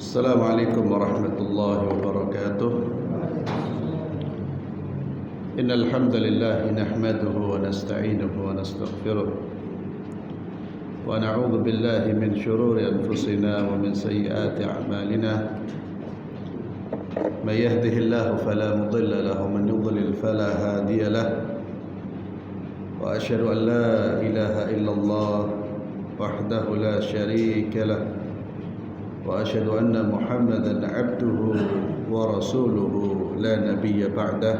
Assalamualaikum warahmatullahi wabarakatuh. Innal hamdalillah nahmaduhu wa nasta'inuhu wa nastaghfiruh wa na'udzu billahi min shururi anfusina wa min sayyiati a'malina. May yahdihillahu fala mudilla lahu wa man yudlil fala hadiya lahu. Wa asyhadu an la ilaha illallah wahdahu la syarika lahu wa asyhadu anna Muhammadan abduhu wa rasuluhu la nabiyya ba'dah.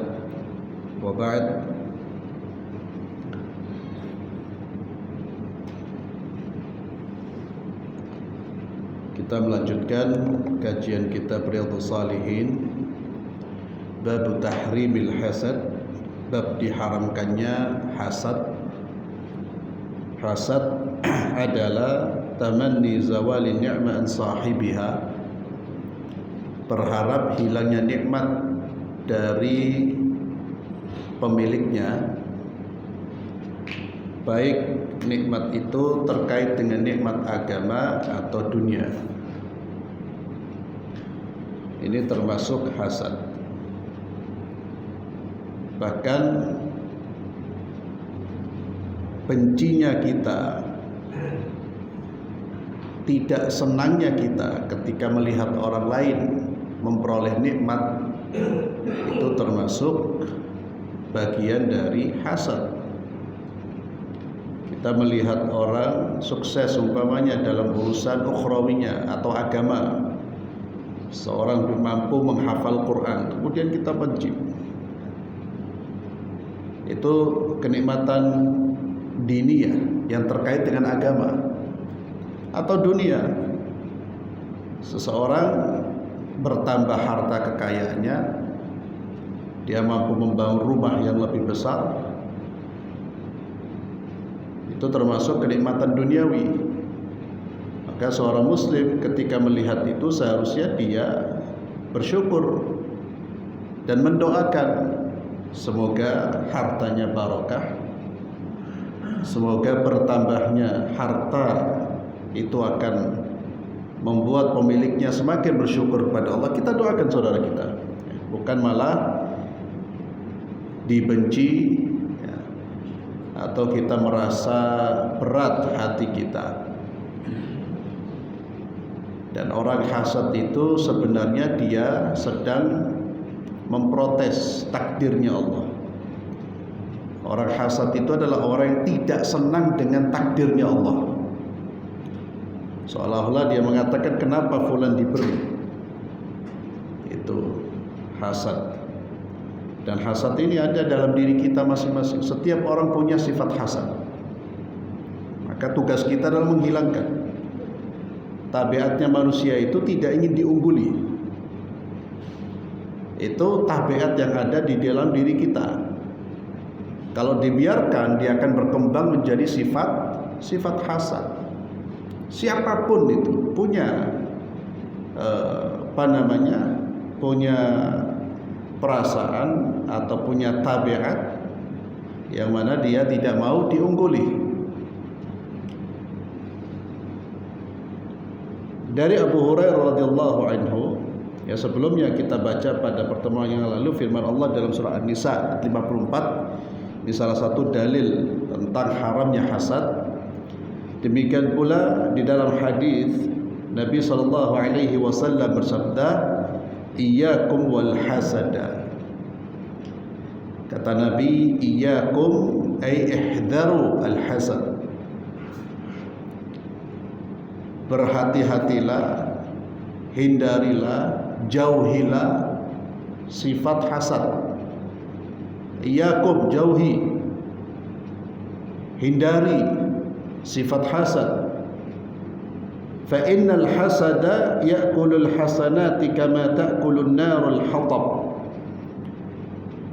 Wa ba'd. Kita melanjutkan kajian kitab Riyadhus Shalihin, bab tahrimil hasad, bab diharamkannya hasad. Hasad adalah tamanni zawali ni'ma an sahibiha, berharap hilangnya nikmat dari pemiliknya, baik nikmat itu terkait dengan nikmat agama atau dunia. Ini termasuk hasad. Bahkan bencinya kita, tidak senangnya kita ketika melihat orang lain memperoleh nikmat, itu termasuk bagian dari hasad. Kita melihat orang sukses umpamanya dalam urusan ukhrawinya atau agama, seorang mampu menghafal Quran, kemudian kita benci. Itu kenikmatan diniyah yang terkait dengan agama atau dunia. Seseorang bertambah harta kekayaannya, dia mampu membangun rumah yang lebih besar, itu termasuk kenikmatan duniawi. Maka seorang muslim ketika melihat itu seharusnya dia bersyukur dan mendoakan semoga hartanya barokah, semoga bertambahnya harta itu akan membuat pemiliknya semakin bersyukur kepada Allah. Kita doakan saudara kita, bukan malah dibenci ya, atau kita merasa berat hati kita. Dan orang hasad itu sebenarnya dia sedang memprotes takdirnya Allah. Orang hasad itu adalah orang yang tidak senang dengan takdirnya Allah. Seolah-olah dia mengatakan kenapa fulan diberi. Itu hasad. Dan hasad ini ada dalam diri kita masing-masing. Setiap orang punya sifat hasad. Maka tugas kita adalah menghilangkan. Tabiatnya manusia itu tidak ingin diungguli. Itu tabiat yang ada di dalam diri kita. Kalau dibiarkan, dia akan berkembang menjadi sifat hasad. Siapapun itu punya punya perasaan atau punya tabiat yang mana dia tidak mau diungguli. Dari Abu Hurairah radhiyallahu anhu, ya sebelumnya kita baca pada pertemuan yang lalu firman Allah dalam surah An-Nisa 54, ini salah satu dalil tentang haramnya hasad. Demikian pula di dalam hadis Nabi sallallahu alaihi wasallam bersabda, "Iyyakum wal hasada." Kata Nabi, "Iyyakum" ay ihdharu al hasad. Berhati-hatilah, hindarilah, jauhilah sifat hasad. Iyyakum, jauhi, hindari sifat hasad. Fa innal hasada ya'kulul hasanati kama ta'kulun narul hatab.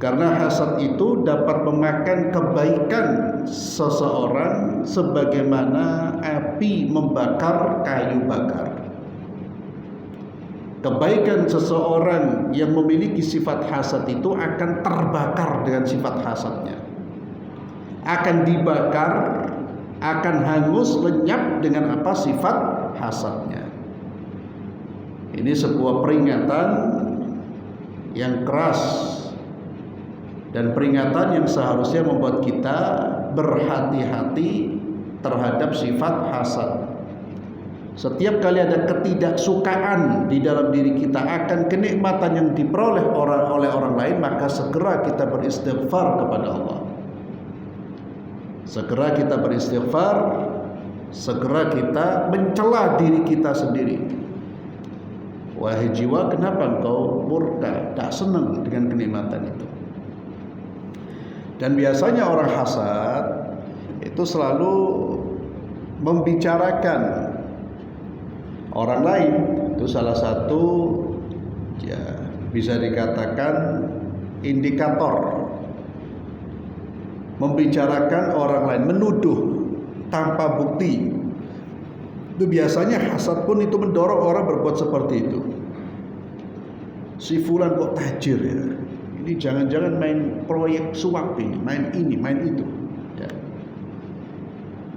Karena hasad itu dapat memakan kebaikan seseorang sebagaimana api membakar kayu bakar. Kebaikan seseorang yang memiliki sifat hasad itu akan terbakar dengan sifat hasadnya, akan dibakar, akan hangus, lenyap dengan apa? Sifat hasadnya. Ini sebuah peringatan yang keras dan peringatan yang seharusnya membuat kita berhati-hati terhadap sifat hasad. Setiap kali ada ketidaksukaan di dalam diri kita akan kenikmatan yang diperoleh oleh orang lain, maka segera kita beristighfar kepada Allah. Segera kita beristighfar, segera kita mencela diri kita sendiri. Wahai jiwa, kenapa engkau murka, tak senang dengan kenikmatan itu? Dan biasanya orang hasad itu selalu membicarakan orang lain. Itu salah satu, ya, bisa dikatakan indikator. Membicarakan orang lain, menuduh tanpa bukti. Itu biasanya hasad pun itu mendorong orang berbuat seperti itu. Si fulan kok tajir ya, ini jangan-jangan main proyek suap ini, main itu ya.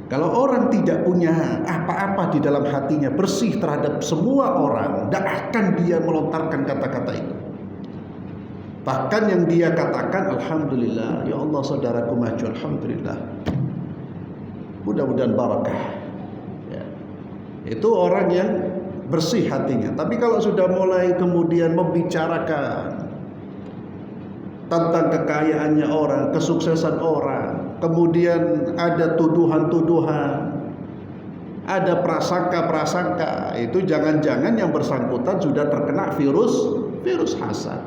Kalau orang tidak punya apa-apa di dalam hatinya, bersih terhadap semua orang, tidak akan dia melontarkan kata-kata itu. Bahkan yang dia katakan, alhamdulillah, ya Allah saudaraku maju, alhamdulillah, mudah-mudahan barakah ya. Itu orang yang bersih hatinya. Tapi kalau sudah mulai kemudian membicarakan tentang kekayaannya orang, kesuksesan orang, kemudian ada tuduhan-tuduhan, ada prasangka-prasangka, itu jangan-jangan yang bersangkutan sudah terkena virus hasad.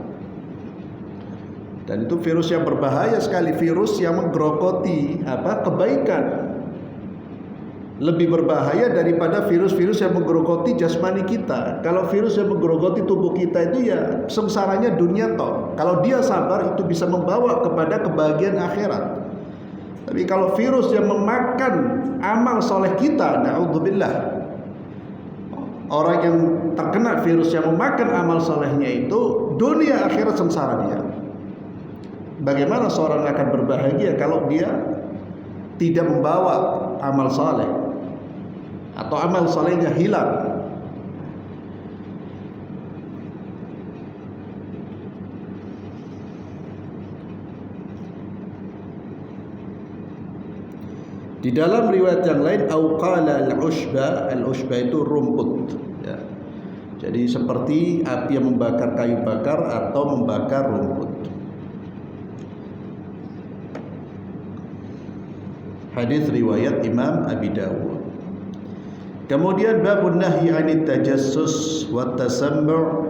Dan itu virus yang berbahaya sekali, virus yang menggerogoti kebaikan. Lebih berbahaya daripada virus-virus yang menggerogoti jasmani kita. Kalau virus yang menggerogoti tubuh kita itu ya sengsaranya dunia toh. Kalau dia sabar itu bisa membawa kepada kebahagiaan akhirat. Tapi kalau virus yang memakan amal soleh kita, na'udzubillah, orang yang terkena virus yang memakan amal solehnya itu, dunia akhirat sengsara dia. Bagaimana seorang akan berbahagia kalau dia tidak membawa amal soleh atau amal solehnya hilang? Di dalam riwayat yang lain, auqala al-ushba, al-ushba itu rumput ya. Jadi seperti api yang membakar kayu bakar atau membakar rumput. Hadis riwayat Imam Abi Dawud. Kemudian babun nahyi 'anit tajassus wa tasammu'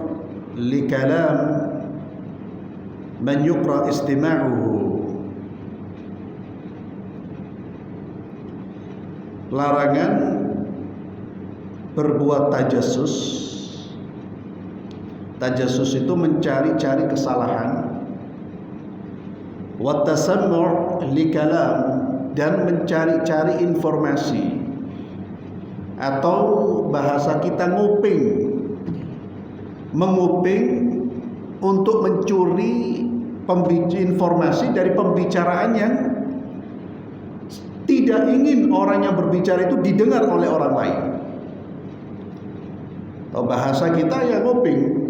li kalam man yuqra istima'uhu. Larangan berbuat tajassus. Tajassus itu mencari-cari kesalahan. Wa tasammu' li kalam, dan mencari-cari informasi, atau bahasa kita nguping, menguping untuk mencuri informasi dari pembicaraan yang tidak ingin orang yang berbicara itu didengar oleh orang lain. Atau bahasa kita ya nguping.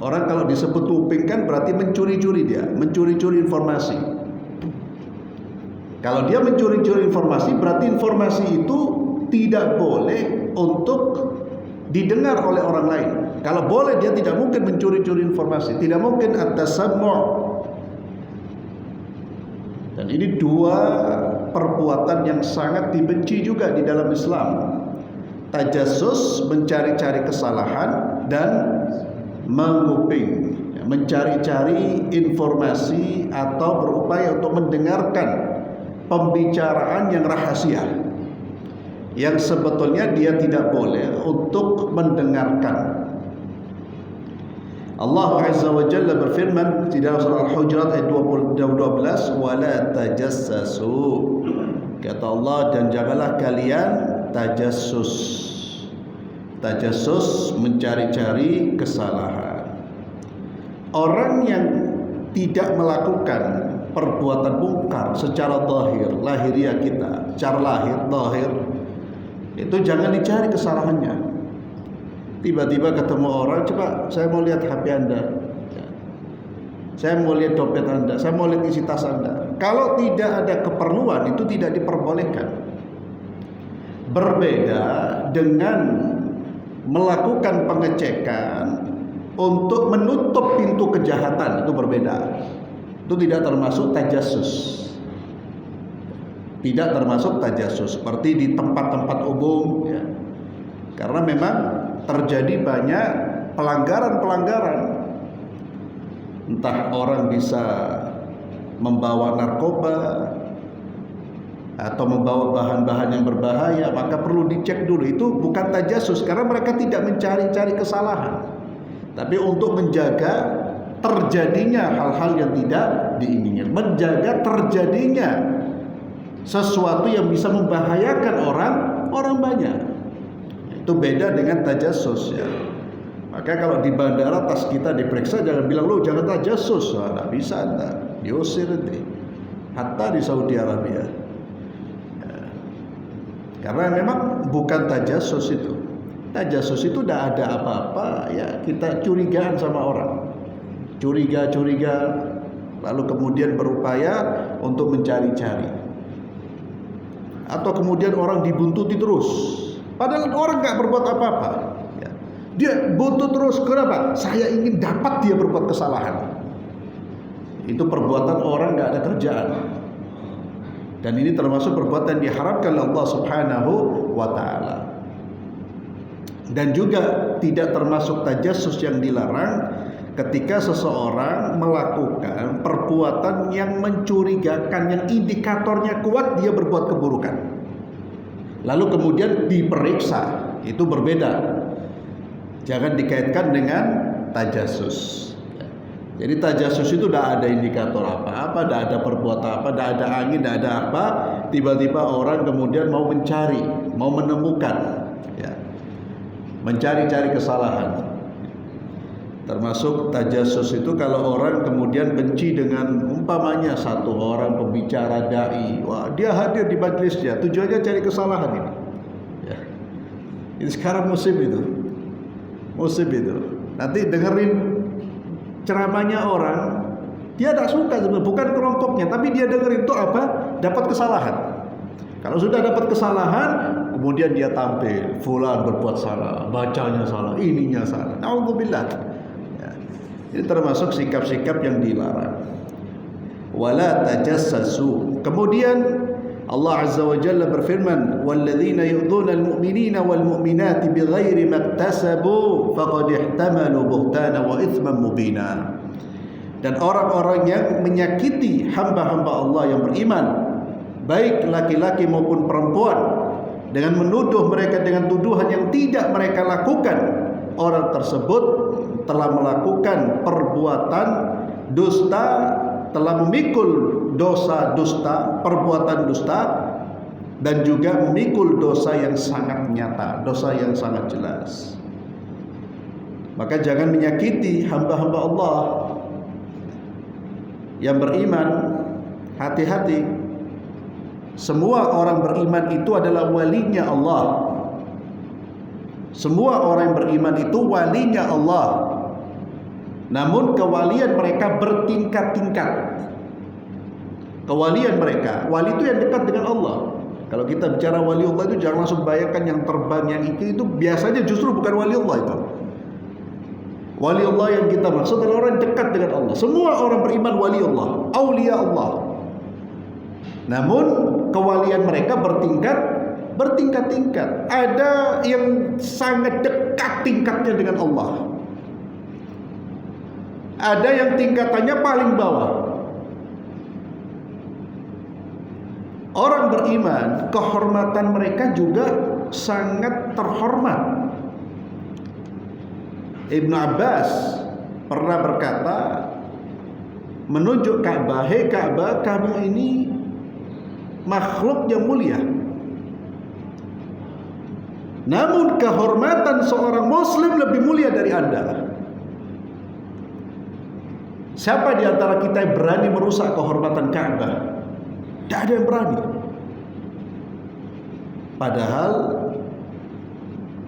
Orang kalau disebut nguping kan berarti mencuri-curi, dia mencuri-curi informasi. Kalau dia mencuri-curi informasi, berarti informasi itu tidak boleh untuk didengar oleh orang lain. Kalau boleh, dia tidak mungkin mencuri-curi informasi, tidak mungkin at-tasammu'. Dan ini dua perbuatan yang sangat dibenci juga di dalam Islam. Tajassus, mencari-cari kesalahan, dan menguping, mencari-cari informasi atau berupaya untuk mendengarkan pembicaraan yang rahasia, yang sebetulnya dia tidak boleh untuk mendengarkan. Allah Azza wa Jalla berfirman di dalam surah Al-Hujurat ayat 12, wala tajassasu. Kata Allah, dan janganlah kalian tajassus. Tajassus, mencari-cari kesalahan. Orang yang tidak melakukan perbuatan mungkar secara zahir, lahiriah kita, secara lahir, zahir, itu jangan dicari kesalahannya. Tiba-tiba ketemu orang, coba saya mau lihat HP Anda, saya mau lihat dompet Anda, saya mau lihat isi tas Anda. Kalau tidak ada keperluan, itu tidak diperbolehkan. Berbeda dengan melakukan pengecekan untuk menutup pintu kejahatan, itu berbeda. Itu tidak termasuk tajassus. Tidak termasuk tajassus seperti di tempat-tempat umum ya. Karena memang terjadi banyak pelanggaran-pelanggaran. Entah orang bisa membawa narkoba atau membawa bahan-bahan yang berbahaya, maka perlu dicek dulu. Itu bukan tajassus karena mereka tidak mencari-cari kesalahan, tapi untuk menjaga terjadinya hal-hal yang tidak diinginkan, menjaga terjadinya sesuatu yang bisa membahayakan orang banyak. Itu beda dengan tajassus ya. Maka kalau di bandara tas kita diperiksa, jangan bilang lu jangan tajassus. Nggak bisa Anda, diusir nanti. Hatta di Saudi Arabia. Ya. Karena memang bukan tajassus itu. Tajassus itu tidak ada apa-apa ya, kita curigaan sama orang. Curiga, lalu kemudian berupaya untuk mencari-cari. Atau kemudian orang dibuntuti terus, padahal orang nggak berbuat apa-apa. Ya. Dia buntut terus, kenapa? Saya ingin dapat dia berbuat kesalahan. Itu perbuatan orang nggak ada kerjaan. Dan ini termasuk perbuatan diharamkan oleh Allah Subhanahu wa Ta'ala. Dan juga tidak termasuk tajassus yang dilarang ketika seseorang melakukan perbuatan yang mencurigakan, yang indikatornya kuat dia berbuat keburukan, lalu kemudian diperiksa, itu berbeda. Jangan dikaitkan dengan tajassus. Jadi tajassus itu tidak ada indikator apa-apa, tidak ada perbuatan apa, tidak ada angin, tidak ada apa. Tiba-tiba orang kemudian mau mencari, mau menemukan, ya, mencari-cari kesalahan. Termasuk tajassus itu kalau orang kemudian benci dengan umpamanya satu orang pembicara dai, wah dia hadir di majelisnya tujuannya cari kesalahan ini. Ya. Ini sekarang musim itu. Nanti dengerin ceramahnya orang, dia tidak suka sebenarnya, bukan kelompoknya, tapi dia dengerin itu apa? Dapat kesalahan. Kalau sudah dapat kesalahan, kemudian dia tampil, fulan berbuat salah, bacanya salah, ininya salah. Na'udzubillah. Ini termasuk sikap-sikap yang dilarang. Wala tajassasu. Kemudian Allah Azza wa Jalla berfirman, "Walladzina yu'dhuna al-mu'minina wal-mu'minati bighairi maktasabu faqad ihtamalu buhtana wa itsman mubina." Dan orang-orang yang menyakiti hamba-hamba Allah yang beriman, baik laki-laki maupun perempuan, dengan menuduh mereka dengan tuduhan yang tidak mereka lakukan, orang tersebut telah melakukan perbuatan dusta, telah memikul dosa dusta, perbuatan dusta, dan juga memikul dosa yang sangat nyata, dosa yang sangat jelas. Maka jangan menyakiti hamba-hamba Allah yang beriman. Hati-hati. Semua orang beriman itu adalah walinya Allah. Semua orang yang beriman itu walinya Allah. Namun kewalian mereka bertingkat-tingkat. Kewalian mereka, wali itu yang dekat dengan Allah. Kalau kita bicara wali Allah itu jangan langsung bayangkan yang terbang, yang itu biasanya justru bukan wali Allah itu. Wali Allah yang kita maksud adalah orang dekat dengan Allah. Semua orang beriman wali Allah, aulia Allah. Namun kewalian mereka bertingkat-tingkat. Ada yang sangat dekat tingkatnya dengan Allah. Ada yang tingkatannya paling bawah. Orang beriman, kehormatan mereka juga sangat terhormat. Ibnu Abbas pernah berkata, menunjuk Ka'bah, "Hei Ka'bah, kamu ini makhluk yang mulia. Namun kehormatan seorang muslim lebih mulia dari Anda." Siapa di antara kita yang berani merusak kehormatan Ka'bah? Tidak ada yang berani. Padahal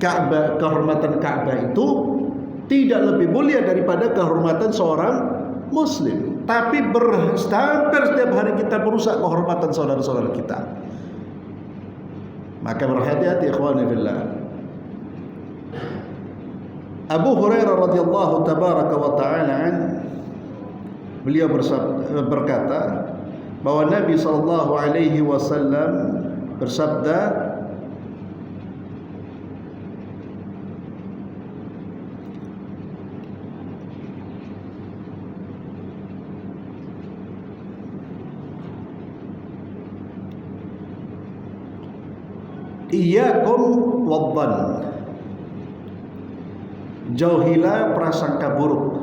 Ka'bah, kehormatan Ka'bah itu tidak lebih mulia daripada kehormatan seorang muslim. Tapi hampir setiap hari kita merusak kehormatan saudara-saudara kita. Maka berhati-hati ikhwani fillah. Abu Hurairah radhiyallahu tabaraka wa ta'ala beliau berkata bahwa Nabi sallallahu alaihi wasallam bersabda, iyyakum wadh-dhann, jauhilah prasangka buruk.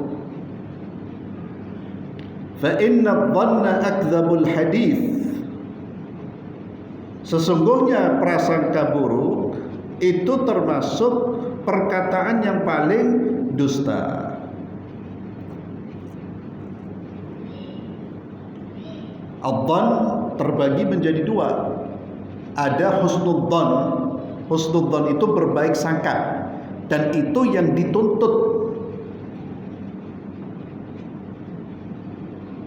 Fa inna dhanna akdzabul hadits, sesungguhnya prasangka buruk itu termasuk perkataan yang paling dusta. Ad-dhann terbagi menjadi dua. Ada husnudzan. Husnudzan itu berbaik sangka, dan itu yang dituntut.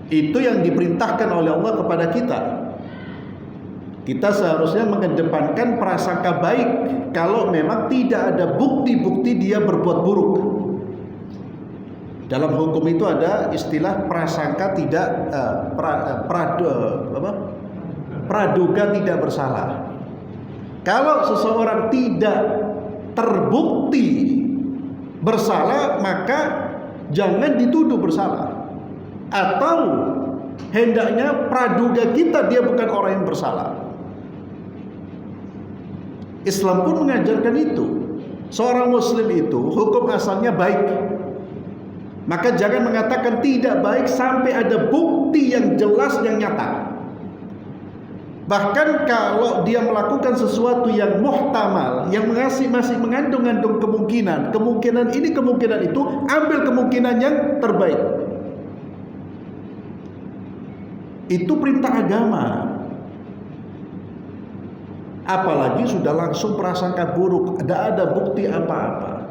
Itu yang diperintahkan oleh Allah kepada kita. Kita seharusnya mengedepankan prasangka baik kalau memang tidak ada bukti-bukti dia berbuat buruk. Dalam hukum itu ada istilah prasangka tidak praduga tidak bersalah. Kalau seseorang tidak terbukti bersalah, maka jangan dituduh bersalah. Atau hendaknya praduga kita dia bukan orang yang bersalah. Islam pun mengajarkan itu. Seorang muslim itu hukum asalnya baik. Maka jangan mengatakan tidak baik sampai ada bukti yang jelas yang nyata. Bahkan kalau dia melakukan sesuatu yang muhtamal, yang masih mengandung kemungkinan ini, kemungkinan itu, ambil kemungkinan yang terbaik. Itu perintah agama. Apalagi sudah langsung prasangka buruk, tidak ada bukti apa-apa.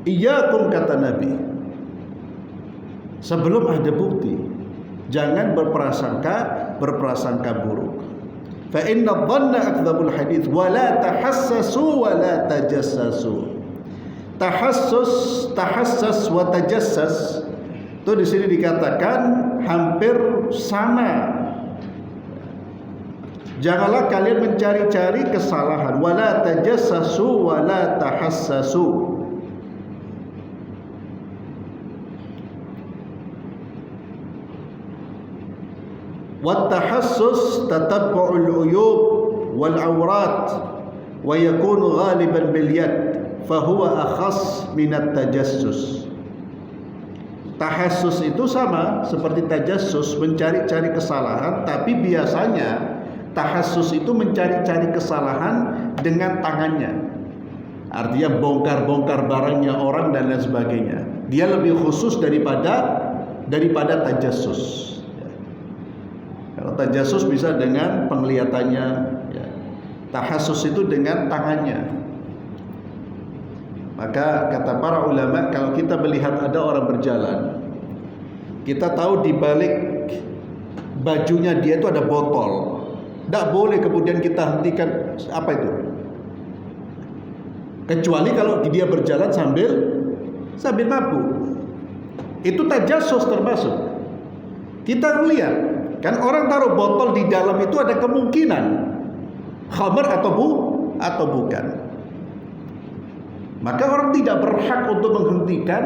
Iyyakum, kata Nabi, sebelum ada bukti, jangan berprasangka buruk. Fa inna dhanna akdzabul hadits wa la tahassasu wa la tajassasu. Tahassas wa tajassas itu di sini dikatakan hampir sama. Janganlah kalian mencari-cari kesalahan. Wa la tajassasu wa la tahassasu. والتحسس تتبع العيوب والعورات ويكون غالبا باليد فهو أخص من التجسس. Tahassus itu sama seperti tajassus, mencari-cari kesalahan, tapi biasanya tahassus itu mencari-cari kesalahan dengan tangannya. Artinya bongkar-bongkar barangnya orang dan lain sebagainya. Dia lebih khusus daripada tajassus. Kalau tajassus bisa dengan penglihatannya, ya. Tahassus itu dengan tangannya. Maka kata para ulama, kalau kita melihat ada orang berjalan, kita tahu di balik bajunya dia itu ada botol. Tidak boleh kemudian kita hentikan apa itu. Kecuali kalau dia berjalan sambil mabuk. Itu tajassus termasuk. Kita lihat, kan orang taruh botol di dalam itu ada kemungkinan khamar atau bukan. Maka orang tidak berhak untuk menghentikan,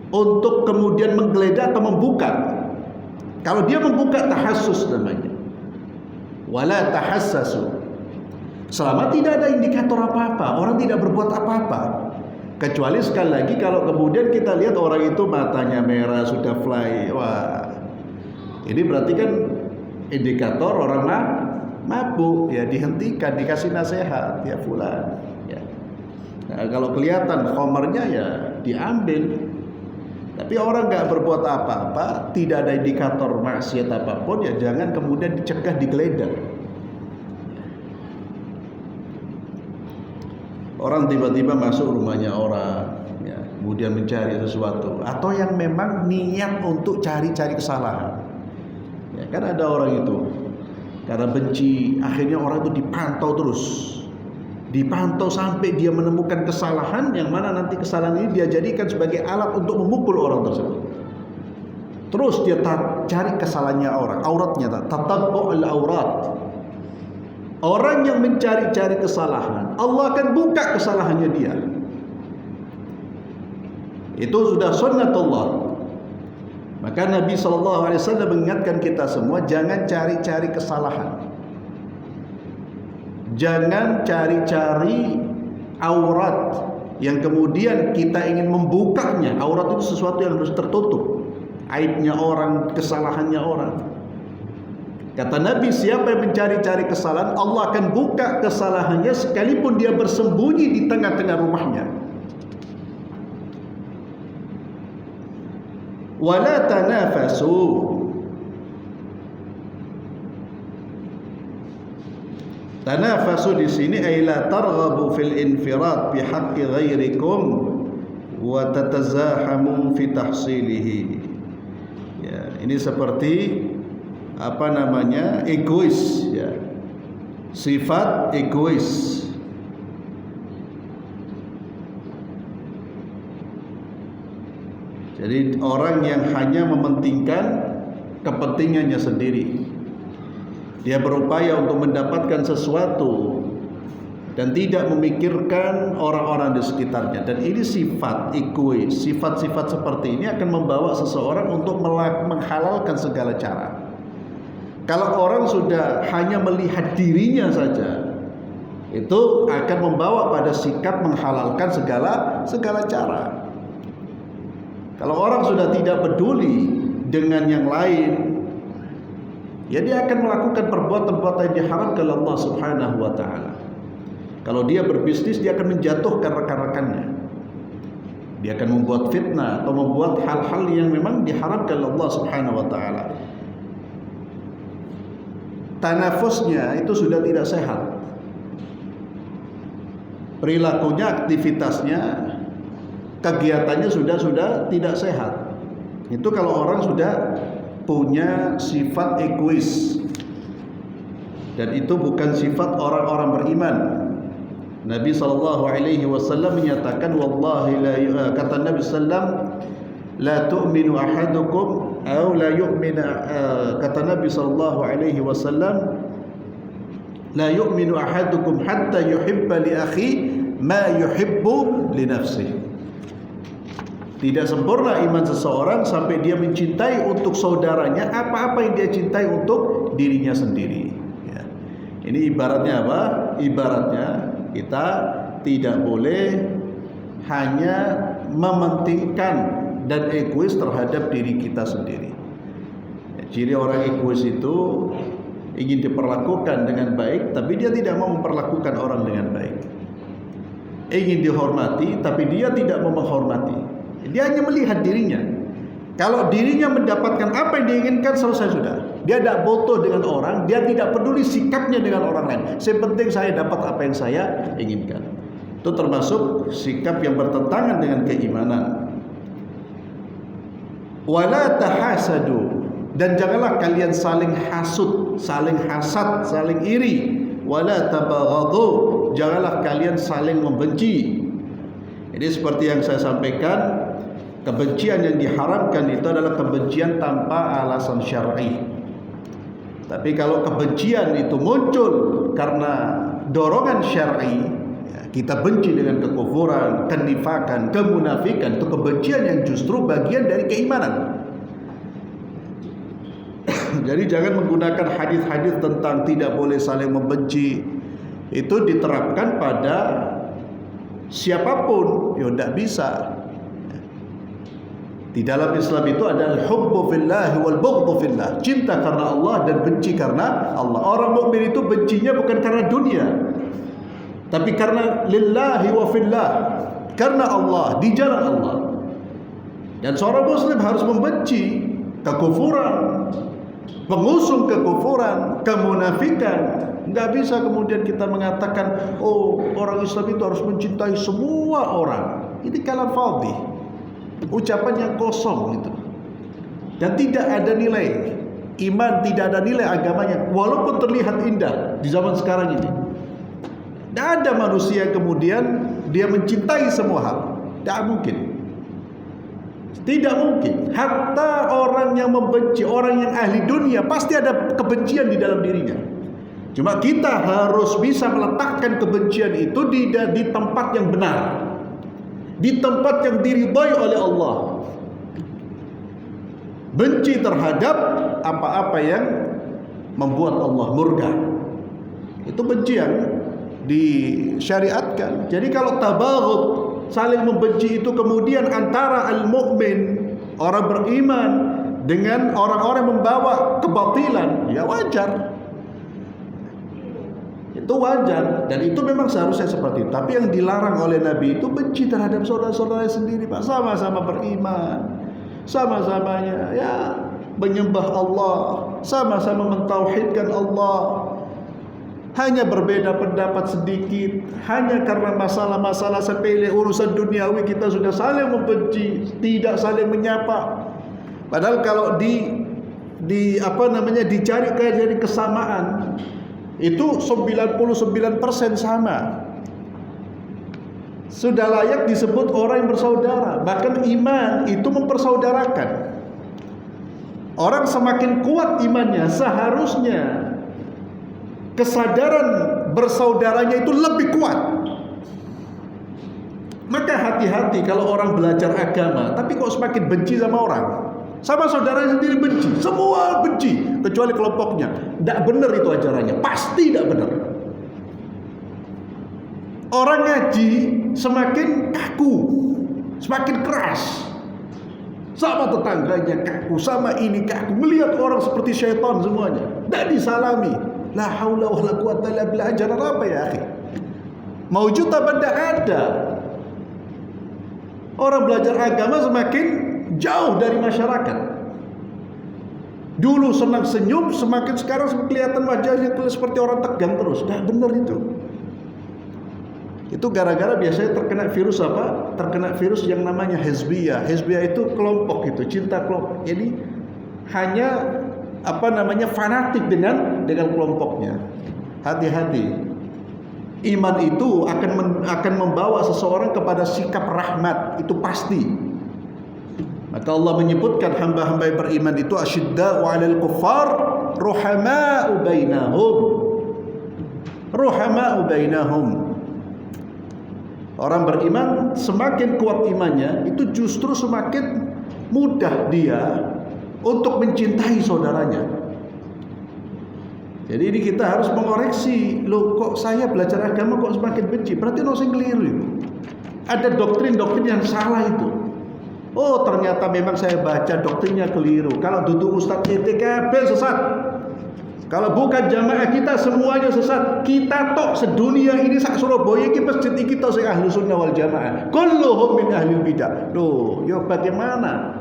untuk kemudian menggeledah atau membuka. Kalau dia membuka, tahassus namanya. Wala tahassasu. Selama tidak ada indikator apa-apa, orang tidak berbuat apa-apa. Kecuali sekali lagi kalau kemudian kita lihat orang itu matanya merah, sudah fly, wah, ini berarti kan indikator orang mabuk, ya dihentikan, dikasih nasihat, ya fulan. Ya. Nah, kalau kelihatan khomernya ya diambil. Tapi orang nggak berbuat apa-apa, tidak ada indikator maksiat apapun, ya jangan kemudian dicegah, digeledah. Orang tiba-tiba masuk rumahnya orang, ya, kemudian mencari sesuatu, atau yang memang niat untuk cari-cari kesalahan. Ya, kan ada orang itu karena benci, akhirnya orang itu dipantau terus, dipantau sampai dia menemukan kesalahan, yang mana nanti kesalahan ini dia jadikan sebagai alat untuk memukul orang tersebut. Terus dia cari kesalahannya orang, auratnya, tatabbu'ul aurat. Orang yang mencari-cari kesalahan, Allah akan buka kesalahannya dia. Itu sudah sunnatullah. Maka Nabi SAW mengingatkan kita semua, jangan cari-cari kesalahan, jangan cari-cari aurat yang kemudian kita ingin membukanya. Aurat itu sesuatu yang harus tertutup, aibnya orang, kesalahannya orang. Kata Nabi, siapa yang mencari-cari kesalahan, Allah akan buka kesalahannya sekalipun dia bersembunyi di tengah-tengah rumahnya. Wala tanafasu. Tanafasu di sini ay la targhabu fil infirad bi haqqi ghairikum wa tatazahamu fi tahsilihi. Ya, ini seperti egois, ya. Sifat egois. Jadi orang yang hanya mementingkan kepentingannya sendiri. Dia berupaya untuk mendapatkan sesuatu dan tidak memikirkan orang-orang di sekitarnya. Dan ini sifat egois. Sifat-sifat seperti ini akan membawa seseorang untuk menghalalkan segala cara. Kalau orang sudah hanya melihat dirinya saja, itu akan membawa pada sikap menghalalkan segala cara. Kalau orang sudah tidak peduli dengan yang lain, ya dia akan melakukan perbuatan-perbuatan yang diharamkan oleh Allah Subhanahu wa taala. Kalau dia berbisnis, dia akan menjatuhkan rekan-rekannya. Dia akan membuat fitnah atau membuat hal-hal yang memang diharamkan oleh Allah Subhanahu wa taala. Tanafusnya itu sudah tidak sehat. Perilakunya, aktivitasnya, kegiatannya sudah tidak sehat. Itu kalau orang sudah punya sifat egois, dan itu bukan sifat orang-orang beriman. Nabi SAW menyatakan, wallahi kata Nabi SAW, la tu'minu ahadukum atau la yu'minu, kata Nabi SAW, la yu'minu ahadukum hatta yuhibba li akhi ma yuhibbu li nafsihi. Tidak sempurna iman seseorang sampai dia mencintai untuk saudaranya apa-apa yang dia cintai untuk dirinya sendiri. Ya. Ini ibaratnya apa? Ibaratnya kita tidak boleh hanya mementingkan dan egois terhadap diri kita sendiri. Ya, ciri orang egois itu ingin diperlakukan dengan baik, tapi dia tidak mau memperlakukan orang dengan baik. Ingin dihormati, tapi dia tidak mau menghormati. Dia hanya melihat dirinya. Kalau dirinya mendapatkan apa yang diinginkan, selesai sudah. Dia tidak butuh dengan orang, dia tidak peduli sikapnya dengan orang lain. Yang penting saya dapat apa yang saya inginkan. Itu termasuk sikap yang bertentangan dengan keimanan. Wala tahasadu, dan janganlah kalian saling hasud, saling hasad, saling iri. Wala tabaghadu, janganlah kalian saling membenci. Ini seperti yang saya sampaikan, kebencian yang diharamkan itu adalah kebencian tanpa alasan syar'i. Tapi kalau kebencian itu muncul karena dorongan syar'i, ya, kita benci dengan kekufuran, kenifakan, kemunafikan, itu kebencian yang justru bagian dari keimanan. Jadi jangan menggunakan hadis-hadis tentang tidak boleh saling membenci itu diterapkan pada siapapun, ya tidak bisa. Di dalam Islam itu ada al-hubbu fillah wal bughdhu fillah, cinta karena Allah dan benci karena Allah. Orang mukmin itu bencinya bukan karena dunia, tapi karena lillahi wa fillah, karena Allah, di jalan Allah. Dan seorang muslim harus membenci kekufuran, pengusung kekufuran, kemunafikan, Nggak bisa kemudian kita mengatakan, oh orang Islam itu harus mencintai semua orang. Ini kalam fadhi, ucapan yang kosong gitu. Dan tidak ada nilai iman, tidak ada nilai agamanya, walaupun terlihat indah di zaman sekarang ini. Tidak ada manusia kemudian dia mencintai semua hal. Tidak mungkin. Tidak mungkin. Hatta orang yang membenci, orang yang ahli dunia, pasti ada kebencian di dalam dirinya. Cuma kita harus bisa meletakkan kebencian itu di tempat yang benar, di tempat yang diridhai oleh Allah. Benci terhadap apa-apa yang membuat Allah murka, itu benci yang disyariatkan. Jadi kalau tabaghud, saling membenci itu kemudian antara al-mu'min, orang beriman, dengan orang-orang yang membawa kebatilan, ya wajar. Itu wajar, dan itu memang seharusnya seperti itu. Tapi yang dilarang oleh Nabi itu benci terhadap saudara-saudara sendiri, Pak. Sama-sama beriman, sama-samanya ya menyembah Allah, sama-sama mentauhidkan Allah. Hanya berbeda pendapat sedikit, hanya karena masalah-masalah sepele urusan duniawi kita sudah saling membenci, tidak saling menyapa. Padahal kalau dicari kayak kesamaan, itu 99% sama. Sudah layak disebut orang yang bersaudara. Bahkan iman itu mempersaudarakan. Orang semakin kuat imannya, seharusnya kesadaran bersaudaranya itu lebih kuat. Maka hati-hati kalau orang belajar agama tapi kok semakin benci sama orang, sama saudaranya sendiri benci, semua benci kecuali kelompoknya. Tidak benar itu ajarannya, pasti tidak benar. Orang ngaji semakin kaku, semakin keras, sama tetangganya kaku, sama ini kaku, melihat orang seperti syaitan semuanya, tidak disalami. La haula wala quwata illa billah. Ajaran apa ya akhi? Maujud apa tidak ada. Orang belajar agama semakin jauh dari masyarakat. Dulu senang senyum, semakin sekarang kelihatan wajahnya seperti orang tegang terus. Tidak benar itu. Itu gara-gara biasanya terkena virus apa? Terkena virus yang namanya hizbiyah. Hizbiyah itu kelompok, itu cinta kelompok. Jadi hanya fanatik dengan kelompoknya. Hati-hati. Iman itu akan membawa seseorang kepada sikap rahmat, itu pasti. Maka Allah menyebutkan hamba-hamba yang beriman itu asyidda'u 'alal kuffar ruhama'u bainahum. Ruhama'u bainahum. Orang beriman semakin kuat imannya, itu justru semakin mudah dia untuk mencintai saudaranya. Jadi ini kita harus mengoreksi. Loh, kok saya belajar agama kok semakin benci? Berarti ono sing keliru itu. Ada doktrin-doktrin yang salah itu. Oh, ternyata memang saya baca doktrinnya keliru. Kalau duduk Ustaz TTKB sesat. Kalau bukan jamaah kita semuanya sesat. Kita tok sedunia ini sak Surabaya iki masjid iki tok sing ahli sunnah wal jamaah. Kulluhum min ahli bidah. Loh, yo bagaimana?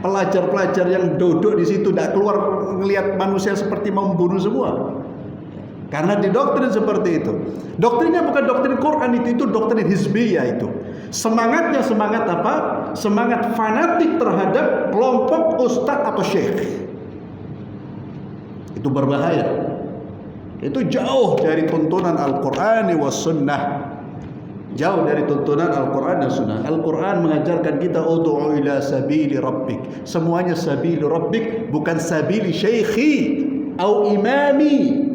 Pelajar-pelajar yang duduk di situ tidak keluar melihat manusia seperti mau membunuh semua. Karena didoktrin seperti itu. Doktrinnya bukan doktrin Quran, itu doktrin hizbiyah itu. Semangatnya semangat apa? Semangat fanatik terhadap kelompok ustadz atau syekh. Itu berbahaya. Itu jauh dari tuntunan Al-Qur'ani was sunnah. Jauh dari tuntunan Al-Quran dan Sunnah. Al-Quran mengajarkan kita ud'u ila sabili rabbik. Semuanya sabili rabbik, bukan sabili syekhi atau imami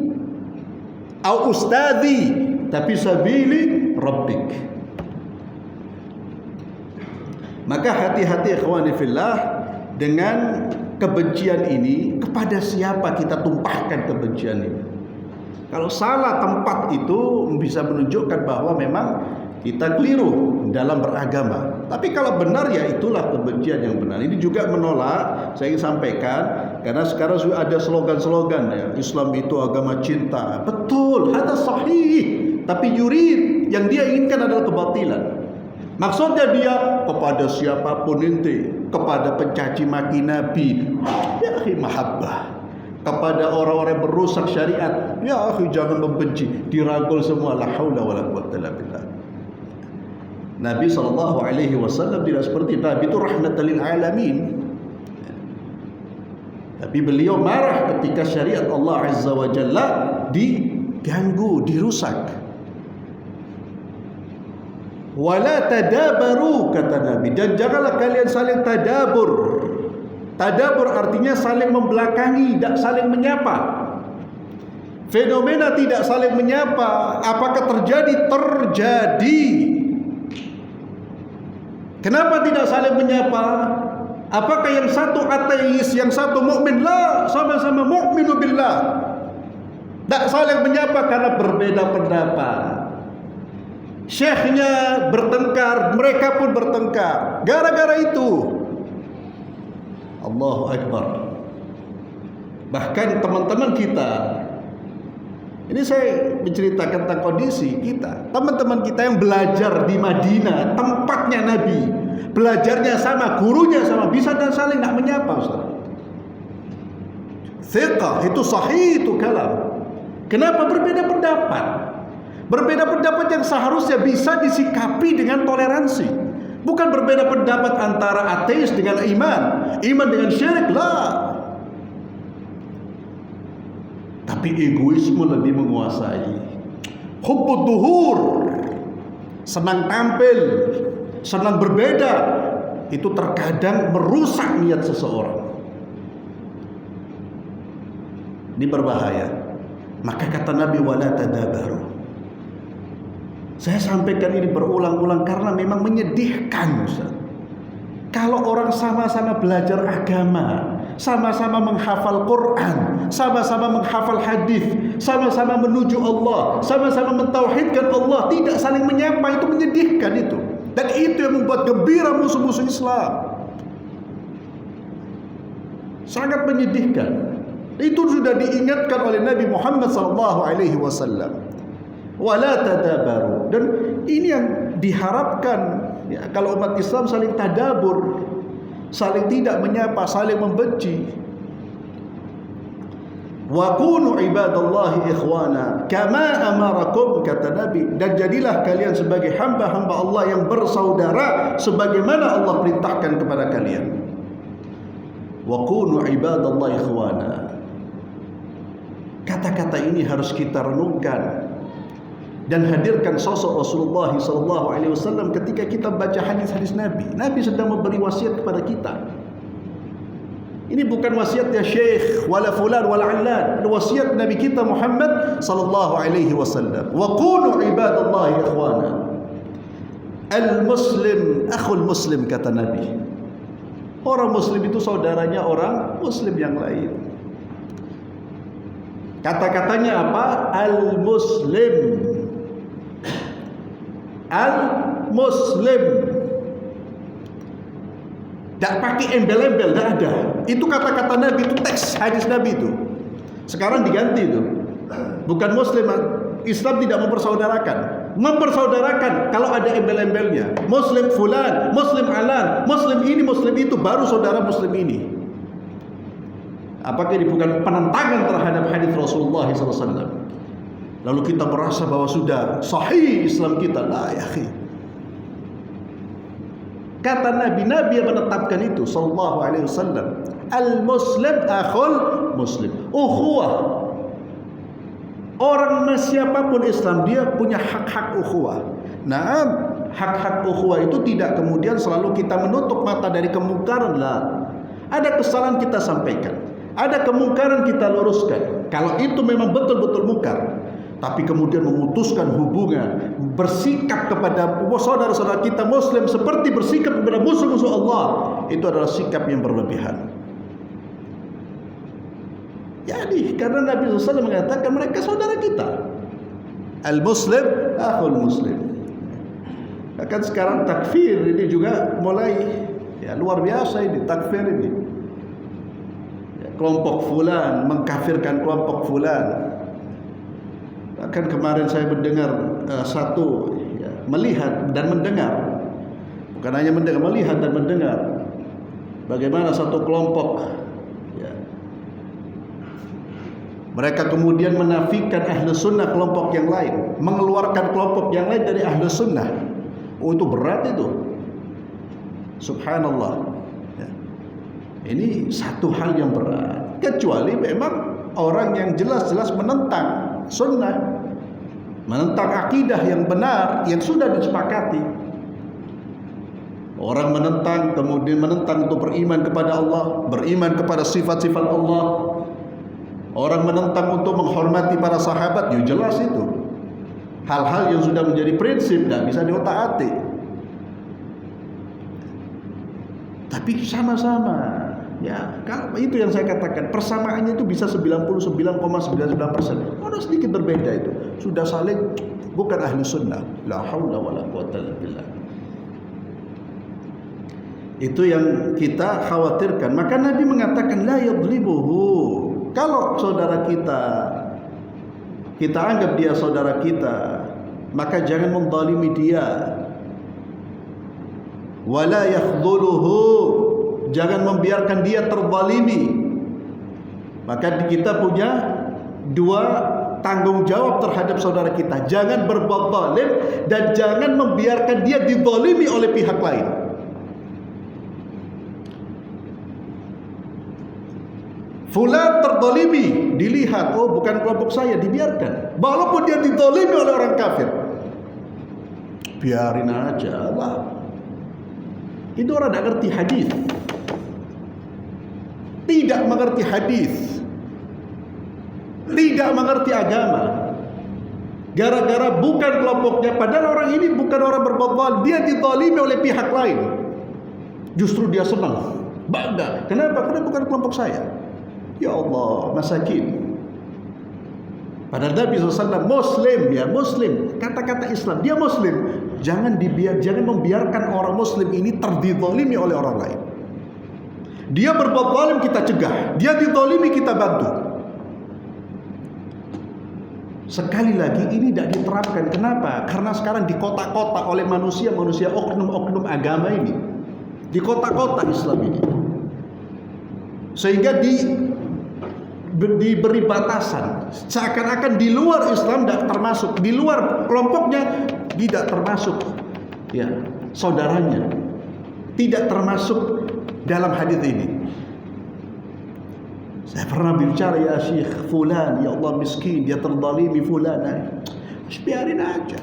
atau ustadi, tapi sabili rabbik. Maka hati-hati ikhwani fillah dengan kebencian ini. Kepada siapa kita tumpahkan kebencian ini? Kalau salah tempat itu bisa menunjukkan bahwa memang kita keliru dalam beragama. Tapi kalau benar ya itulah kebencian yang benar. Ini juga menolak, saya ingin sampaikan, karena sekarang sudah ada slogan-slogan ya, Islam itu agama cinta. Betul, ada sahih. Tapi yurid, yang dia inginkan adalah kebatilan. Maksudnya dia kepada siapapun ente, kepada pencaci maki Nabi, ya akhi mahabbah. kepada orang-orang yang merusak syariat. Ya akhi, jangan membenci. Dirangkul semua. La haula wala quwwata illa billah. Nabi SAW tidak seperti itu. Nabi itu rahmatan lil alamin. Tapi beliau marah ketika syariat Allah Azza wa Jalla diganggu, dirusak. Wala tadabaru, kata Nabi, dan janganlah kalian saling tadabur. Tadabur artinya saling membelakangi, tidak saling menyapa. Fenomena tidak saling menyapa, apakah terjadi? Terjadi. Kenapa tidak saling menyapa? Apakah yang satu ateis, yang satu mukmin? La, sama-sama mukminu billah. Tak saling menyapa karena berbeda pendapat. Syekhnya bertengkar, mereka pun bertengkar. Gara-gara itu. Allahu Akbar. Bahkan teman-teman kita, ini saya menceritakan tentang kondisi kita. Teman-teman kita yang belajar di Madinah, tempatnya Nabi, belajarnya sama, gurunya sama, bisa dan saling nak menyapa, Ustaz. Thiqah, itu sahih, itu kalam. Kenapa berbeda pendapat? Berbeda pendapat yang seharusnya bisa disikapi dengan toleransi. Bukan berbeda pendapat antara ateis dengan iman, iman dengan syirik, lah. Tapi egoisme lebih menguasai. Hubbud duhur, senang tampil, senang berbeda, itu terkadang merusak niat seseorang. Ini berbahaya. Maka kata Nabi, wala tadabaru. Saya sampaikan ini berulang-ulang karena memang menyedihkan, Ustaz. Kalau orang sama-sama belajar agama, sama-sama menghafal Quran, sama-sama menghafal hadis, sama-sama menuju Allah, sama-sama mentauhidkan Allah, tidak saling menyapa, itu menyedihkan itu. Dan itu yang membuat gembira musuh-musuh Islam. Sangat menyedihkan. Itu sudah diingatkan oleh Nabi Muhammad SAW. Wala tadabaru. Dan ini yang diharapkan, ya, kalau umat Islam saling tadabur, saling tidak menyapa, saling membenci. Wa kunu ibadallahi ikhwana kama amarakum, kata Nabi, dan jadilah kalian sebagai hamba-hamba Allah yang bersaudara sebagaimana Allah perintahkan kepada kalian. Wa kunu ibadallahi ikhwana. Kata-kata ini harus kita renungkan dan hadirkan sosok Rasulullah SAW ketika kita baca hadis-hadis Nabi. Nabi sedang memberi wasiat kepada kita. Ini bukan wasiatnya syekh wala fulan wala allan, wasiat Nabi kita Muhammad SAW. Wa kunu ibadallahi ikhwana. Al-muslim akhul muslim, kata Nabi. Orang muslim itu saudaranya orang muslim yang lain. Kata-katanya apa? Al-muslim. Al-muslim. Tak pakai embel-embel, tak ada. Itu kata-kata Nabi, itu teks hadis Nabi itu. Sekarang diganti itu. Bukan muslim, Islam tidak mempersaudarakan. Mempersaudarakan kalau ada embel-embelnya. Muslim fulan, muslim alan, muslim ini, muslim itu, baru saudara muslim ini. Apakah ini bukan penentangan terhadap hadis Rasulullah SAW? Lalu kita merasa bahwa sudah sahih Islam kita. La ya akhi. Kata Nabi yang menetapkan itu sallallahu alaihi wasallam, al-muslim akhul muslim. Ukhuwah. Orang siapapun Islam, dia punya hak-hak ukhuwah. Nah, hak-hak ukhuwah itu tidak kemudian selalu kita menutup mata dari kemungkaran, lah. Ada kesalahan kita sampaikan, ada kemungkaran kita luruskan. Kalau itu memang betul-betul mungkar, tapi kemudian memutuskan hubungan, bersikap kepada saudara-saudara kita muslim seperti bersikap kepada musuh-musuh Allah, itu adalah sikap yang berlebihan. Jadi karena Nabi SAW mengatakan mereka saudara kita. Al-muslim akhul muslim. Bahkan sekarang takfir ini juga mulai, ya, luar biasa ini takfir ini. Ya, kelompok fulan mengkafirkan kelompok fulan. Bahkan kemarin saya mendengar satu, ya, melihat dan mendengar, bukan hanya mendengar, melihat dan mendengar bagaimana satu kelompok, ya, Mereka kemudian menafikan ahlu sunnah kelompok yang lain, mengeluarkan kelompok yang lain dari ahlu sunnah. Oh, itu berat itu. Subhanallah. Ya. Ini satu hal yang berat. Kecuali memang orang yang jelas-jelas menentang sunnah, menentang akidah yang benar, yang sudah disepakati. Orang menentang, kemudian menentang untuk beriman kepada Allah, beriman kepada sifat-sifat Allah. Orang menentang untuk menghormati para sahabat, ya jelas itu. Hal-hal yang sudah menjadi prinsip, tidak bisa diotak-atik. Tapi sama-sama, ya, kalau itu yang saya katakan, persamaannya itu bisa 99,99%. Orang sedikit berbeda itu, sudah saling bukan ahli sunnah. La haula wala quwwata illa billah. Itu yang kita khawatirkan. Maka Nabi mengatakan la yadlibuhu. Kalau saudara kita anggap dia saudara kita, maka jangan menzalimi dia. Wala yakhdhuluhu, jangan membiarkan dia terzalimi. Maka kita punya dua tanggung jawab terhadap saudara kita. Jangan berbuat zalim dan jangan membiarkan dia dizalimi oleh pihak lain. Fulan terzalimi, dilihat, oh bukan kelompok saya, dibiarkan. Walaupun dia dizalimi oleh orang kafir, biarin aja lah. Itu orang tidak ngerti hadis, tidak mengerti hadis, tidak mengerti agama. Gara-gara bukan kelompoknya, padahal orang ini bukan orang berbuat zalim, dia dizalimi oleh pihak lain. Justru dia senang, bangga. Kenapa? Karena bukan kelompok saya. Ya Allah, masakin. Padahal Nabi SAW Muslim, ya Muslim, kata-kata Islam, dia Muslim. Jangan membiarkan orang Muslim ini terdizalimi oleh orang lain. Dia berbuat zalim, kita cegah. Dia dizalimi, kita bantu. Sekali lagi ini tidak diterapkan. Kenapa? Karena sekarang di kota-kota oleh manusia oknum-oknum agama ini, di kota-kota Islam ini, sehingga diberi batasan, seakan-akan di luar Islam tidak termasuk, di luar kelompoknya tidak termasuk, ya saudaranya tidak termasuk dalam hadis ini. Saya pernah bicara, ya Syekh fulan, ya Allah miskin, dia terzalimi fulan, biarin aja.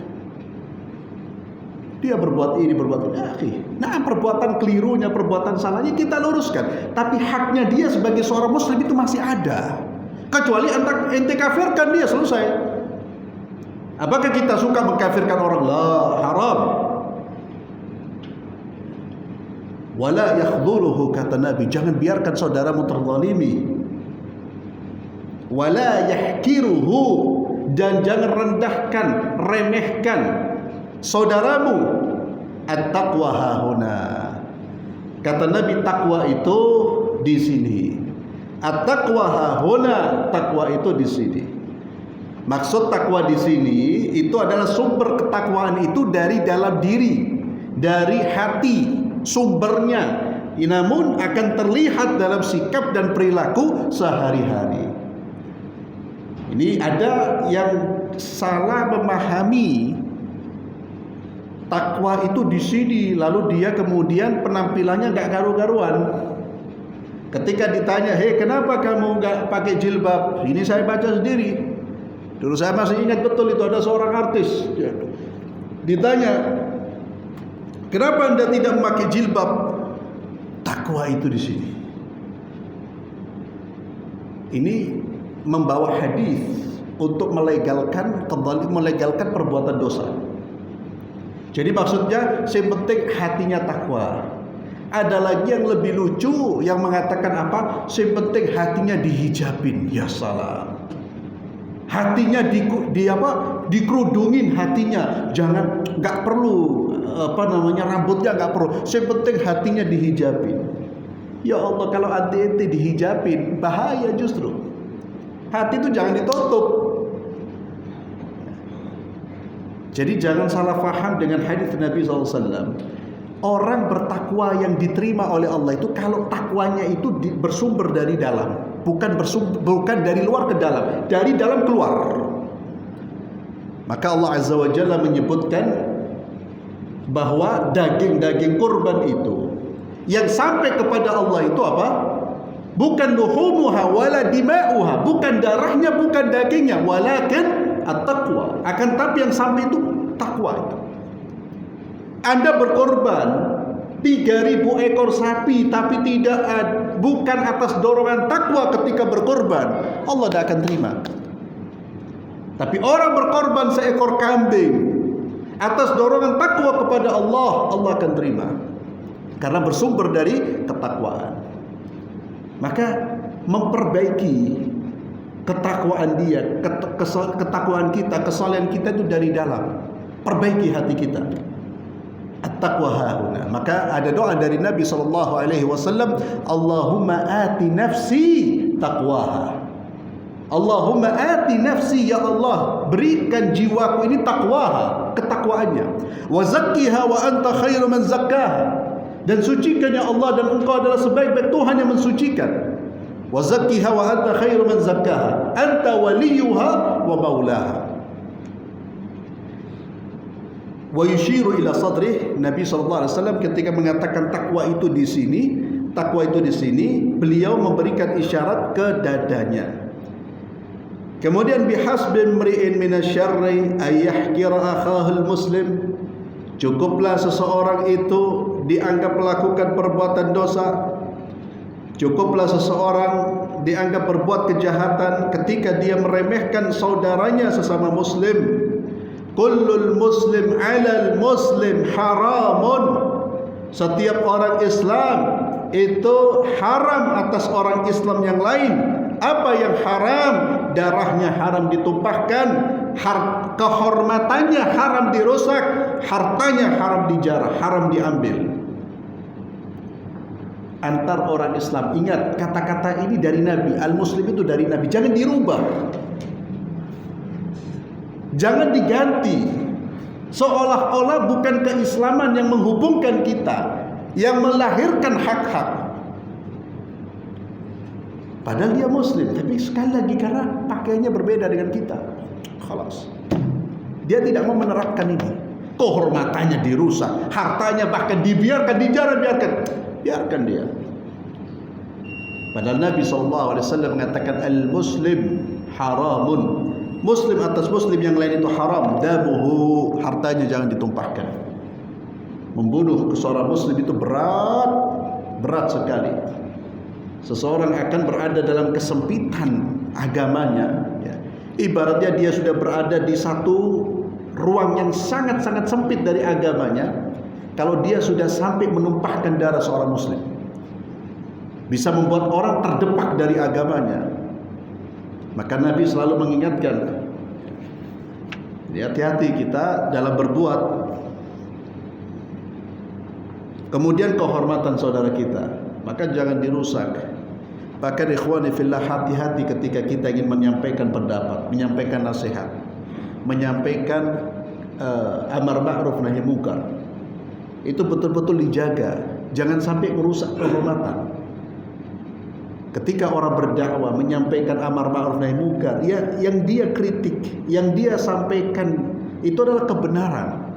Dia berbuat ini, berbuat ini. Nah, perbuatan kelirunya, perbuatan salahnya kita luruskan. Tapi haknya dia sebagai seorang muslim itu masih ada. Kecuali ente kafirkan dia, selesai. Apakah kita suka mengkafirkan orang? La, haram. Wala yakhdhuluhu, kata Nabi, jangan biarkan saudaramu terzalimi. Wala yahkiruhu, dan jangan rendahkan, remehkan saudaramu. At-taqwa hahuna, kata Nabi, takwa itu di sini. At-taqwa hahuna, takwa itu di sini. Maksud takwa di sini itu adalah sumber ketakwaan itu dari dalam diri, dari hati, sumbernya. Namun akan terlihat dalam sikap dan perilaku sehari-hari. Ini ada yang salah memahami takwa itu di sini, lalu dia kemudian penampilannya nggak karu-karuan. Ketika ditanya, hei kenapa kamu nggak pakai jilbab? Ini saya baca sendiri. Dulu saya masih ingat betul itu ada seorang artis. Ditanya, kenapa Anda tidak memakai jilbab? Takwa itu di sini. Ini membawa hadis untuk melegalkan perbuatan dosa. Jadi maksudnya yang penting hatinya takwa. Ada lagi yang lebih lucu yang mengatakan apa? Yang penting hatinya dihijabin. Ya salam. Hatinya dikerudungin hatinya. Jangan, nggak perlu rambutnya nggak perlu. Yang penting hatinya dihijabin. Ya Allah, kalau hati dihijabin bahaya justru. Hati itu jangan ditutup. Jadi jangan salah faham dengan hadis Nabi SAW. Orang bertakwa yang diterima oleh Allah itu kalau takwanya itu bersumber dari dalam. bukan dari luar ke dalam, dari dalam keluar. Maka Allah Azza wa Jalla menyebutkan bahwa daging-daging kurban itu yang sampai kepada Allah itu apa? Bukan luhumuha wala dima'uha, bukan darahnya, bukan dagingnya, walakin at-taqwa. Akan tapi yang sampai itu takwa itu. Anda berkorban 3.000 ekor sapi tapi bukan atas dorongan takwa ketika berkorban, Allah tidak akan terima. Tapi orang berkorban seekor kambing atas dorongan takwa kepada Allah, Allah akan terima. Karena bersumber dari ketakwaan. Maka memperbaiki ketakwaan dia, ketakwaan kita, kesalehan kita itu dari dalam. Perbaiki hati kita. At-taqwa hahuna. Maka ada doa dari Nabi SAW, Allahumma ati nafsi taqwaha. Allahumma ati nafsi, ya Allah, berikan jiwaku ini taqwaha, ketakwaannya. Wa zakkiha wa anta khairu man zakkaha. Dan sucikan ya Allah, dan engkau adalah sebaik-baik Tuhan yang mensucikan. Wa zakkiha wa anta khairu man zakkaha. Anta waliyuha wa maulaha. Wa yushiru ila sadrih. Nabi SAW ketika mengatakan takwa itu di sini, beliau memberikan isyarat ke dadanya. Kemudian bihasbi mri'in minasyarri ayyahkira akhahul muslim. Cukuplah seseorang itu dianggap melakukan perbuatan dosa. Cukuplah seseorang dianggap berbuat kejahatan ketika dia meremehkan saudaranya sesama muslim. Kullul muslim 'alal muslim haramun. Setiap orang Islam itu haram atas orang Islam yang lain. Apa yang haram? Darahnya haram ditumpahkan, kehormatannya haram dirusak, hartanya haram dijarah, haram diambil. Antar orang Islam, ingat kata-kata ini dari Nabi. Al-Muslim itu dari Nabi, jangan dirubah, jangan diganti seolah-olah bukan keislaman yang menghubungkan kita, yang melahirkan hak-hak. Padahal dia Muslim, tapi sekali lagi karena pakaiannya berbeda dengan kita, khalas, dia tidak mau menerapkan ini. Kehormatannya dirusak, hartanya bahkan dibiarkan, dijarah, biarkan dia. Padahal Nabi SAW mengatakan al-muslim haramun. Muslim atas muslim yang lain itu haram. Damuhu, hartanya jangan ditumpahkan. Membunuh seorang muslim itu berat sekali. Seseorang akan berada dalam kesempitan agamanya, ya. Ibaratnya dia sudah berada di satu ruang yang sangat-sangat sempit dari agamanya. Kalau dia sudah sampai menumpahkan darah seorang muslim, bisa membuat orang terdepak dari agamanya. Maka Nabi selalu mengingatkan, hati-hati kita dalam berbuat. Kemudian kehormatan saudara kita, maka jangan dirusak. Bahkan ikhwani fillah, hati-hati ketika kita ingin menyampaikan pendapat, menyampaikan nasihat, menyampaikan amar ma'ruf nahi munkar. Itu betul-betul dijaga, jangan sampai merusak kehormatan. Ketika orang berdakwah menyampaikan amar ma'ruf nahi munkar, ya, yang dia kritik, yang dia sampaikan itu adalah kebenaran.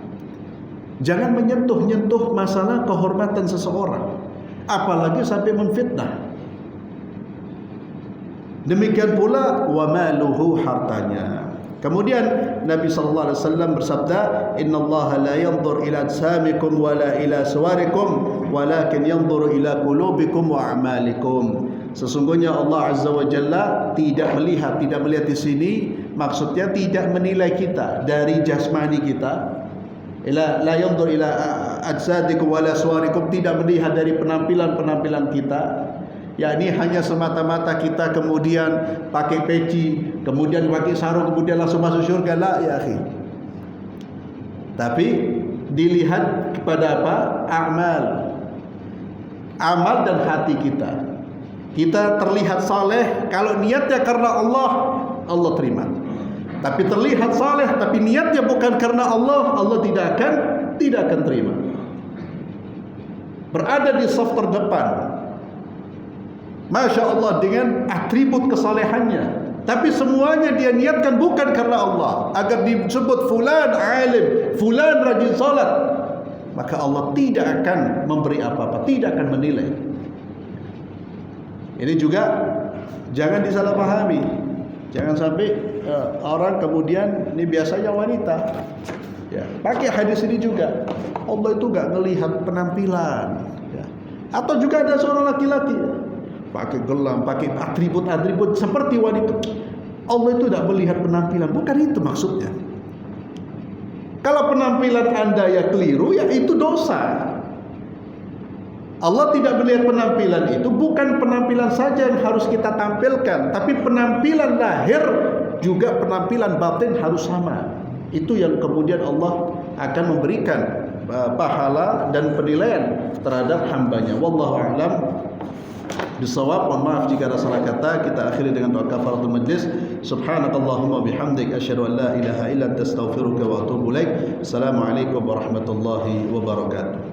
Jangan menyentuh-nyentuh masalah kehormatan seseorang, apalagi sampai menfitnah. Demikian pula wa maluhu, hartanya. Kemudian Nabi SAW bersabda, innallaha la yanzur ila ajsamikum wala ila suwarikum walakin yanzuru ila qulubikum wa a'malikum. Sesungguhnya Allah Azza wa Jalla tidak melihat di sini, maksudnya tidak menilai kita dari jasmani kita. La yanzur ila ajsadikum wala suwarikum, tidak melihat dari penampilan kita. Yakni hanya semata-mata kita kemudian pakai peci, kemudian pakai sarung, kemudian langsung masuk surga. La ya akhi. Tapi dilihat kepada apa? Amal dan hati kita. Kita terlihat saleh kalau niatnya karena Allah, Allah terima. Tapi terlihat saleh tapi niatnya bukan karena Allah, Allah tidak akan terima. Berada di saf terdepan, Masya Allah, dengan atribut kesalehannya. Tapi semuanya dia niatkan bukan karena Allah, agar disebut fulan alim, fulan rajin salat, maka Allah tidak akan memberi apa-apa, tidak akan menilai. Ini juga jangan disalahpahami. Jangan sampai orang kemudian, ini biasanya wanita ya, pakai hadis ini juga, Allah itu gak ngelihat penampilan ya. Atau juga ada seorang laki-laki pakai gelang, pakai atribut-atribut seperti wanita, Allah itu tidak melihat penampilan. Bukan itu maksudnya. Kalau penampilan Anda ya keliru, ya itu dosa. Allah tidak melihat penampilan itu, bukan penampilan saja yang harus kita tampilkan, tapi penampilan lahir juga penampilan batin harus sama. Itu yang kemudian Allah akan memberikan pahala dan penilaian terhadap hambanya. Wallahu a'lam bisawab. Mohon maaf jika ada salah kata. Kita akhiri dengan doa kafaratul majlis. Subhanakallahumma bihamdik asyhadu an la ilaha illa anta astaghfiruka wa atubu ilaik. Assalamualaikum warahmatullahi wabarakatuh.